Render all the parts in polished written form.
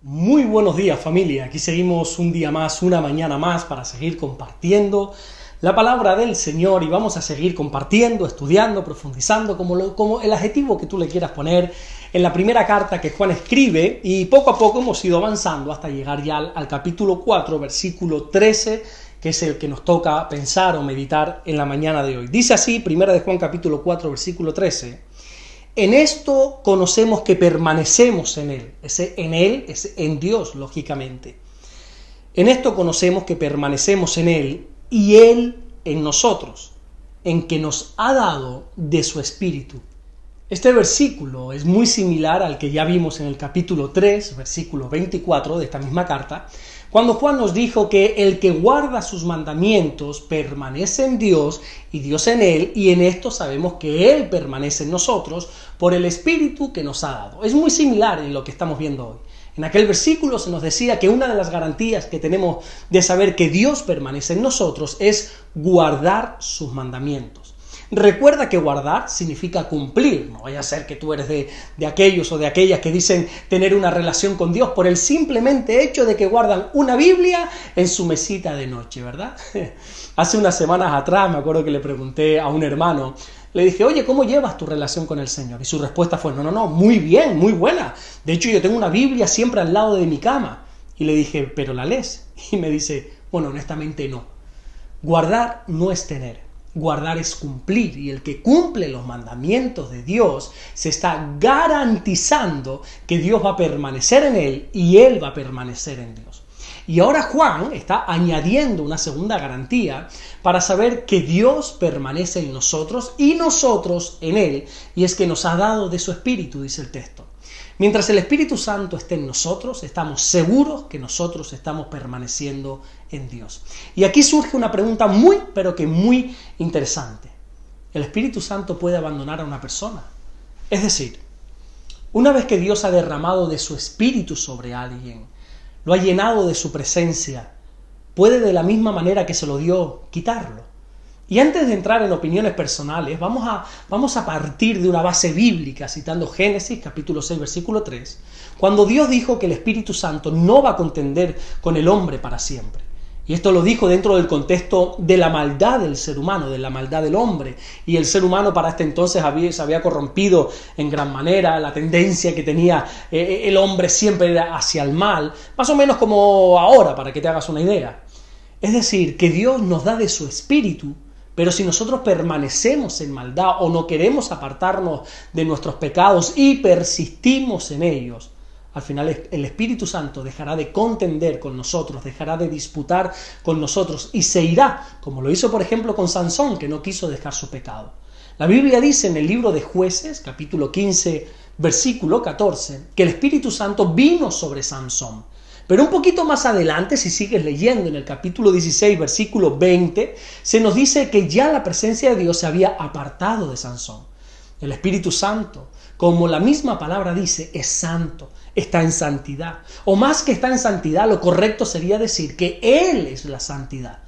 Muy buenos días, familia. Aquí seguimos un día más, una mañana más para seguir compartiendo la palabra del Señor y vamos a seguir compartiendo, estudiando, profundizando, como el adjetivo que tú le quieras poner en la primera carta que Juan escribe, y poco a poco hemos ido avanzando hasta llegar ya al capítulo 4, versículo 13, que es el que nos toca pensar o meditar en la mañana de hoy. Dice así, primera de Juan capítulo 4, versículo 13: En esto conocemos que permanecemos en Él. Ese en Él es en Dios, lógicamente. En esto conocemos que permanecemos en Él y Él en nosotros, en que nos ha dado de su Espíritu. Este versículo es muy similar al que ya vimos en el capítulo 3, versículo 24 de esta misma carta, cuando Juan nos dijo que el que guarda sus mandamientos permanece en Dios y Dios en él, y en esto sabemos que Él permanece en nosotros por el Espíritu que nos ha dado. Es muy similar en lo que estamos viendo hoy. En aquel versículo se nos decía que una de las garantías que tenemos de saber que Dios permanece en nosotros es guardar sus mandamientos. Recuerda que guardar significa cumplir. No vaya a ser que tú eres de aquellos o de aquellas que dicen tener una relación con Dios por el simplemente hecho de que guardan una Biblia en su mesita de noche, ¿verdad? Hace unas semanas atrás me acuerdo que le pregunté a un hermano, le dije, oye, ¿cómo llevas tu relación con el Señor? Y su respuesta fue, no, muy bien, muy buena. De hecho, yo tengo una Biblia siempre al lado de mi cama. Y le dije, ¿pero la lees? Y me dice, bueno, honestamente no. Guardar no es tener. Guardar es cumplir, y el que cumple los mandamientos de Dios se está garantizando que Dios va a permanecer en él y él va a permanecer en Dios. Y ahora Juan está añadiendo una segunda garantía para saber que Dios permanece en nosotros y nosotros en él, y es que nos ha dado de su Espíritu, dice el texto. Mientras el Espíritu Santo esté en nosotros, estamos seguros que nosotros estamos permaneciendo en Dios. Y aquí surge una pregunta muy, pero que muy interesante. ¿El Espíritu Santo puede abandonar a una persona? Es decir, una vez que Dios ha derramado de su Espíritu sobre alguien, lo ha llenado de su presencia, ¿puede de la misma manera que se lo dio quitarlo? Y antes de entrar en opiniones personales, vamos a partir de una base bíblica, citando Génesis, capítulo 6, versículo 3, cuando Dios dijo que el Espíritu Santo no va a contender con el hombre para siempre. Y esto lo dijo dentro del contexto de la maldad del ser humano, de la maldad del hombre. Y el ser humano para este entonces se había corrompido en gran manera, la tendencia que tenía el hombre siempre era hacia el mal, más o menos como ahora, para que te hagas una idea. Es decir, que Dios nos da de su Espíritu, pero si nosotros permanecemos en maldad o no queremos apartarnos de nuestros pecados y persistimos en ellos, al final el Espíritu Santo dejará de contender con nosotros, dejará de disputar con nosotros y se irá, como lo hizo por ejemplo con Sansón, que no quiso dejar su pecado. La Biblia dice en el libro de Jueces, capítulo 15, versículo 14, que el Espíritu Santo vino sobre Sansón. Pero un poquito más adelante, si sigues leyendo en el capítulo 16, versículo 20, se nos dice que ya la presencia de Dios se había apartado de Sansón. El Espíritu Santo, como la misma palabra dice, es santo, está en santidad. O más que está en santidad, lo correcto sería decir que Él es la santidad.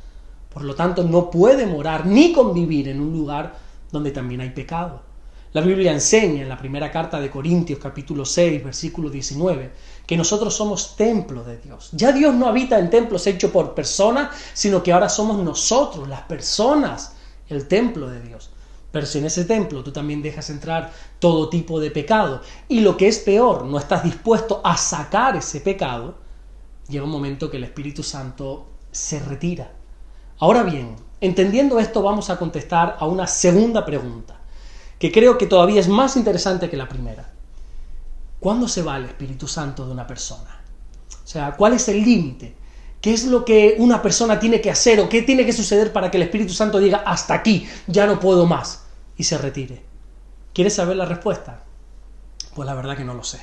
Por lo tanto, no puede morar ni convivir en un lugar donde también hay pecado. La Biblia enseña en la primera carta de Corintios, capítulo 6, versículo 19, que nosotros somos templo de Dios. Ya Dios no habita en templos hechos por personas, sino que ahora somos nosotros, las personas, el templo de Dios. Pero si en ese templo tú también dejas entrar todo tipo de pecado, y lo que es peor, no estás dispuesto a sacar ese pecado, llega un momento que el Espíritu Santo se retira. Ahora bien, entendiendo esto, vamos a contestar a una segunda pregunta, que creo que todavía es más interesante que la primera. ¿Cuándo se va el Espíritu Santo de una persona? O sea, ¿cuál es el límite? ¿Qué es lo que una persona tiene que hacer o qué tiene que suceder para que el Espíritu Santo diga hasta aquí, ya no puedo más y se retire? ¿Quieres saber la respuesta? Pues la verdad que no lo sé.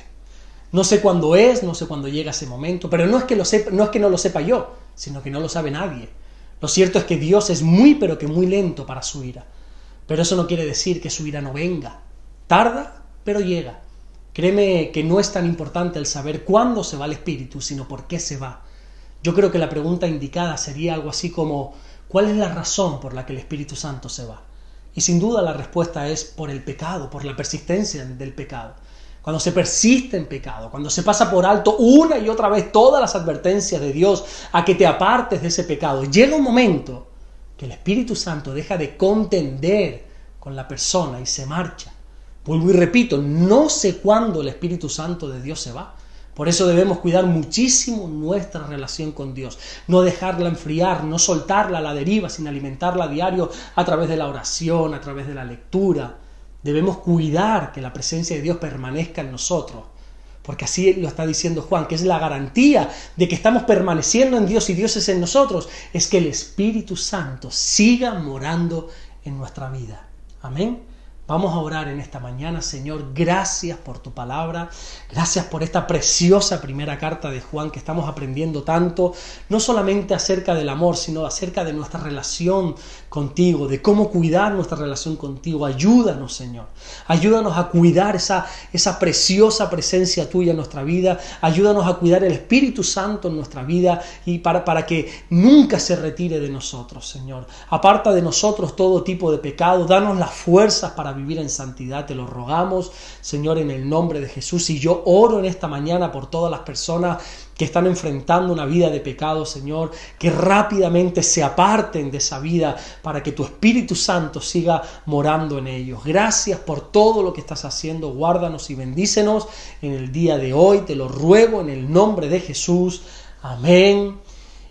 No sé cuándo es, no sé cuándo llega ese momento, pero no es que no lo sepa yo, sino que no lo sabe nadie. Lo cierto es que Dios es muy pero que muy lento para su ira. Pero eso no quiere decir que su ira no venga. Tarda, pero llega. Créeme que no es tan importante el saber cuándo se va el Espíritu, sino por qué se va. Yo creo que la pregunta indicada sería algo así como, ¿cuál es la razón por la que el Espíritu Santo se va? Y sin duda la respuesta es por el pecado, por la persistencia del pecado. cuando se persiste en pecado, cuando se pasa por alto una y otra vez todas las advertencias de Dios a que te apartes de ese pecado, llega un momento que el Espíritu Santo deja de contender con la persona y se marcha. Vuelvo y repito, no sé cuándo el Espíritu Santo de Dios se va. Por eso debemos cuidar muchísimo nuestra relación con Dios, no dejarla enfriar, no soltarla a la deriva, sin alimentarla a diario a través de la oración, a través de la lectura. Debemos cuidar que la presencia de Dios permanezca en nosotros, porque así lo está diciendo Juan, que es la garantía de que estamos permaneciendo en Dios y Dios es en nosotros, es que el Espíritu Santo siga morando en nuestra vida. Amén. Vamos a orar en esta mañana. Señor, gracias por tu palabra, gracias por esta preciosa primera carta de Juan que estamos aprendiendo tanto, no solamente acerca del amor, sino acerca de nuestra relación contigo, de cómo cuidar nuestra relación contigo. Ayúdanos, Señor, ayúdanos a cuidar esa preciosa presencia tuya en nuestra vida, ayúdanos a cuidar el Espíritu Santo en nuestra vida y para que nunca se retire de nosotros, Señor. Aparta de nosotros todo tipo de pecado, danos las fuerzas para vivir en santidad, te lo rogamos, Señor, en el nombre de Jesús. Y yo oro en esta mañana por todas las personas que están enfrentando una vida de pecado, Señor, que rápidamente se aparten de esa vida para que tu Espíritu Santo siga morando en ellos. Gracias por todo lo que estás haciendo, guárdanos y bendícenos en el día de hoy, te lo ruego en el nombre de Jesús. Amén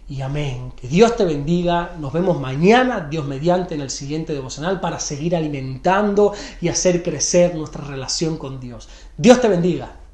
y amén. Que Dios te bendiga. Nos vemos mañana, Dios mediante, en el siguiente devocional para seguir alimentando y hacer crecer nuestra relación con Dios. Dios te bendiga.